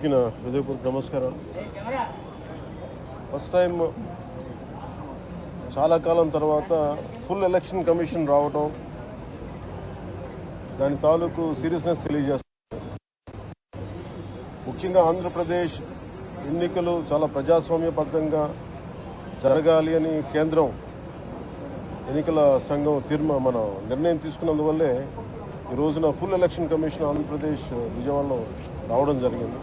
హృదయపూర్వక నమస్కారాలు. First time చాలా కాలం తర్వాత ఫుల్ ఎలక్షన్ కమిషన్ రావటం, దాని తాలూకు సీరియస్నెస్ తెలియజేస్తుంది. ముఖ్యంగా ఆంధ్రప్రదేశ్ ఎన్నికలు చాలా ప్రజాస్వామ్యబద్ధంగా జరగాలి అని కేంద్రం ఎన్నికల సంఘం మన నిర్ణయం తీసుకున్నందువల్లే ఈ రోజున ఫుల్ ఎలక్షన్ కమిషన్ ఆంధ్రప్రదేశ్ విజయవాడలో రావడం జరిగింది.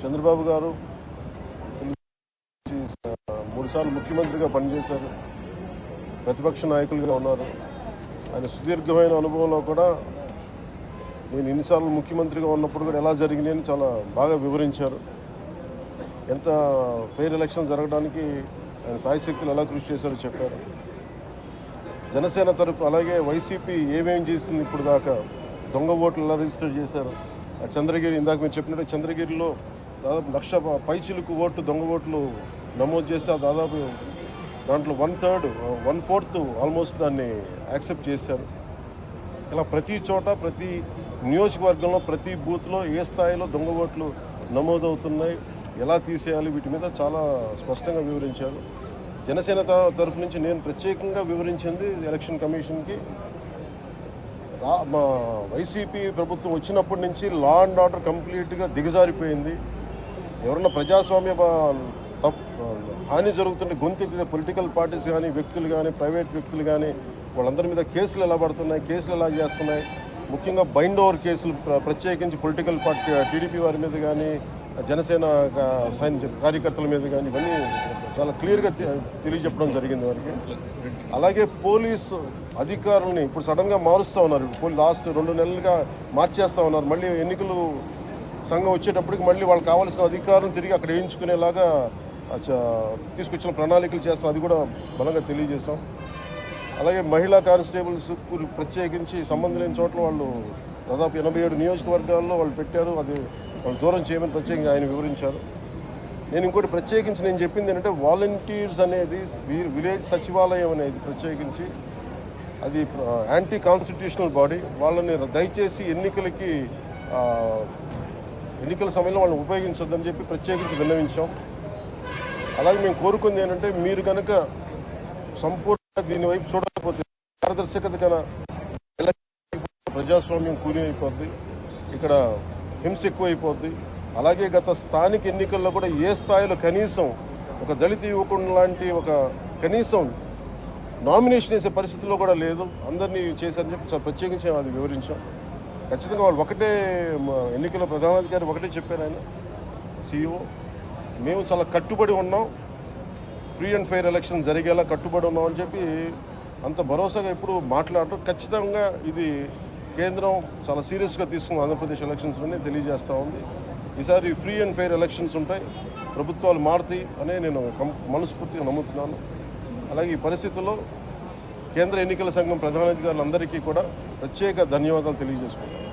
చంద్రబాబు గారు 3 సార్లు ముఖ్యమంత్రిగా పనిచేశారు, ప్రతిపక్ష నాయకులుగా ఉన్నారు. ఆయన సుదీర్ఘమైన అనుభవంలో కూడా నేను ఎన్నిసార్లు ముఖ్యమంత్రిగా ఉన్నప్పుడు కూడా ఎలా జరిగినాయని చాలా బాగా వివరించారు. ఎంత ఫెయిర్ ఎలక్షన్ జరగడానికి ఆయన సాయశక్తులు ఎలా కృషి చేశారో చెప్పారు. జనసేన తరపు అలాగే వైసీపీ ఏమేం చేసింది ఇప్పుడు దాకా, దొంగ ఓట్లు ఎలా రిజిస్టర్ చేశారు, చంద్రగిరి ఇందాక మీరు చెప్పినట్టు చంద్రగిరిలో దాదాపు 1,00,000 పైచిలకు ఓట్లు దొంగ ఓట్లు నమోదు చేస్తే దాదాపు దాంట్లో 1/4 ఆల్మోస్ట్ దాన్ని యాక్సెప్ట్ చేశారు. ఇలా ప్రతి చోట ప్రతి నియోజకవర్గంలో ప్రతి బూత్లో ఏ స్థాయిలో దొంగ ఓట్లు నమోదవుతున్నాయి, ఎలా తీసేయాలి, వీటి మీద చాలా స్పష్టంగా వివరించారు. జనసేన తరఫు నుంచి నేను ప్రత్యేకంగా వివరించింది ఎలక్షన్ కమిషన్కి, మా వైసీపీ ప్రభుత్వం వచ్చినప్పటి నుంచి లా అండ్ ఆర్డర్ కంప్లీట్గా దిగజారిపోయింది. ఎవరన్నా ప్రజాస్వామ్య హాని జరుగుతుంటే గొంతెత్తితే పొలిటికల్ పార్టీస్ కానీ వ్యక్తులు కానీ ప్రైవేట్ వ్యక్తులు కానీ వాళ్ళందరి మీద కేసులు ఎలా పడుతున్నాయి, కేసులు ఎలా చేస్తున్నాయి, ముఖ్యంగా బైండ్ ఓవర్ కేసులు ప్రత్యేకించి పొలిటికల్ పార్టీ టీడీపీ వారి మీద కానీ జనసేన కార్యకర్తల మీద కానీ ఇవన్నీ చాలా క్లియర్గా తెలియజెప్పడం జరిగింది వారికి. అలాగే పోలీసు అధికారులని ఇప్పుడు సడన్గా మారుస్తూ ఉన్నారు. లాస్ట్ 2 నెలలుగా మార్చేస్తూ ఉన్నారు. మళ్ళీ ఎన్నికలు సంఘం వచ్చేటప్పటికి మళ్ళీ వాళ్ళకి కావాల్సిన అధికారులను తిరిగి అక్కడ వేయించుకునేలాగా తీసుకొచ్చిన ప్రణాళికలు చేస్తాం, అది కూడా బలంగా తెలియజేశాం. అలాగే మహిళా కానిస్టేబుల్స్ ప్రత్యేకించి సంబంధం లేని చోట్ల వాళ్ళు దాదాపు 87 నియోజకవర్గాల్లో వాళ్ళు పెట్టారు, అది వాళ్ళు దూరం చేయమని ప్రత్యేకంగా ఆయన వివరించారు. నేను ఇంకోటి ప్రత్యేకించి నేను చెప్పింది ఏంటంటే వాలంటీర్స్ అనేది విలేజ్ సచివాలయం అనేది ప్రత్యేకించి అది యాంటీ కాన్స్టిట్యూషనల్ బాడీ. వాళ్ళని దయచేసి ఎన్నికల సమయంలో వాళ్ళని ఉపయోగించొద్దని చెప్పి ప్రత్యేకించి విన్నవించాం. అలాగే మేము కోరుకుంది ఏంటంటే మీరు కనుక సంపూర్ణ దీని వైపు చూడకపోతే పారదర్శకత కన్నా ప్రజాస్వామ్యం కూలిపోద్ది, ఇక్కడ హింస ఎక్కువైపోద్ది. అలాగే గత స్థానిక ఎన్నికల్లో కూడా ఏ స్థాయిలో కనీసం ఒక దళిత యువకుడు లాంటి ఒక కనీసం నామినేషన్ వేసే పరిస్థితిలో కూడా లేదు, అందరినీ చేశారని చెప్పి ప్రత్యేకించి అది వివరించాం. ఖచ్చితంగా వాళ్ళు ఒకటే ఎన్నికల ప్రధానాధికారి ఒకటే చెప్పారు, ఆయన CEO, మేము చాలా కట్టుబడి ఉన్నాం, ఫ్రీ అండ్ ఫెయిర్ ఎలక్షన్ జరిగేలా కట్టుబడి ఉన్నాం అని చెప్పి అంత భరోసాగా ఎప్పుడు మాట్లాడటం. ఖచ్చితంగా ఇది కేంద్రం చాలా సీరియస్గా తీసుకున్న ఆంధ్రప్రదేశ్ ఎలక్షన్స్లోనే తెలియజేస్తూ ఉంది. ఈసారి ఫ్రీ అండ్ ఫెయిర్ ఎలక్షన్స్ ఉంటాయి, ప్రభుత్వాలు మారుతాయి అనే నేను మనస్ఫూర్తిగా నమ్ముతున్నాను. అలాగే ఈ పరిస్థితుల్లో కేంద్ర ఎన్నికల సంఘం ప్రధానాధికారులందరికీ కూడా ప్రత్యేక ధన్యవాదాలు తెలియజేసుకుంటాను.